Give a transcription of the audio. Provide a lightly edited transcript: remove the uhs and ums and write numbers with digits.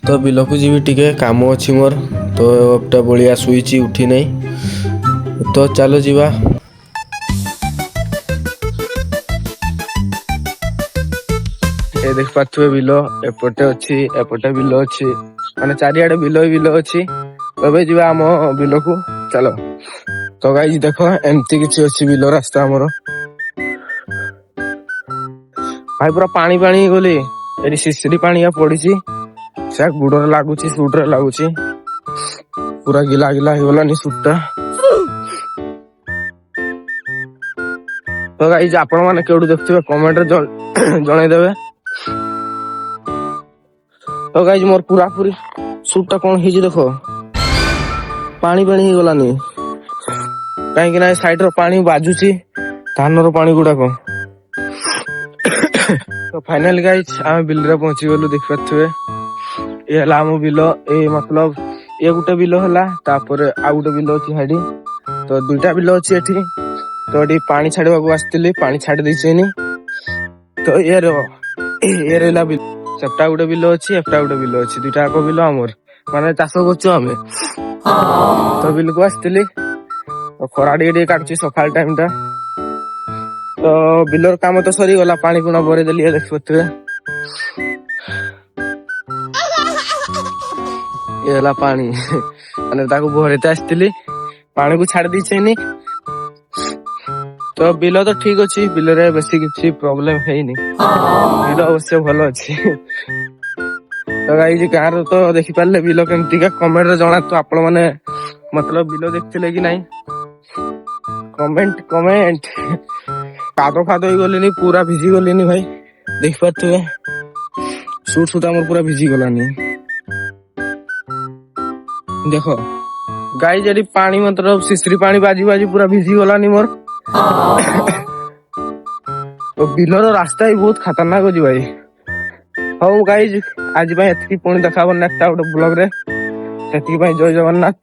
तो बिलकु जी टिके काम अच्छी मोर तो एटा बलिया शुई उठी नहीं तो चलो जीवा। ए देख पाथुए बिलो एपटे अच्छी एपटे बिलो अच्छी माने चारिआडे बिलो ही बिलो अच्छी। तबे जीवा आम बिलो को चलो। तो गाइस देखो एमती किछि अच्छी बिलो रास्ता हमरो भाई पूरा पानी पानी गली एडी सिसरी पानी पड़ी से गुड़े लगुच सुट्रे लगुच पूरा गिला गिला होगलानी सुटटा। तो गाइस आपण माने केउडू देखथिबे कमेंट रे जणैदेबे। तो गाइस मोर पूरा पूरी सुटटा कोन हिजी देखो पानी पानी ही गलानी कहीं ना साइड रो पानी बाजुची धान रो पानी गुड़ाक। तो फाइनल गाइस आम बिल रे पहुंची गलु देख पाथुए ये हला आम बिलो ए मतलब ये गुटे बिलो हला तापर आ गुटे बिलो अछि हाडी तो दुईटा बिलो अछि एठी। तो एठी पानी छाड़वा को आस्तिली पानी छाड़ दैछेनी तो ये रहला बिल सेप्टा गुटे बिलो अछि एप्टा गुटे बिलो अछि दुईटा को बिलो हमर माने चाष करछु हमें। तो बिल को आस्तिली तो खरा टे काटुची सकाल टाइम टा तो बिलर काम तो सरी गला पानी पुना भरे देली देख पाथुए ये हला पानी माने ताको भरेते आस्तिली पानी को छाड़ दैछेनी। तो बिल तो ठीक अच्छी बिल रे बेसी किछि प्रॉब्लम हेइनी बिल अवश्य भलो अछि। तो गाइस गार तो देखि पारले बिल केमती का कमेंट रे जणा तो आपण माने मतलब बिल देखथिले कि नहीं कमेंट कादो फादो ही गलिनी पूरा भिजी गलिनी भाई देख पाथुए सूट सूट हमर पूरा भिजी गलानी देखो गाइस जड़ी पानी मतलब सिसरी पानी बाजी बाजी पूरा भिजी गलानी मोर। तो बिलर रास्ता ही बहुत खतरनाक अछि भाई। हौ गाइस आज भाई एतकी पुणी देखाबो नेक्स्ट आउट ब्लॉग रे सेति भाई जय जगन्नाथ।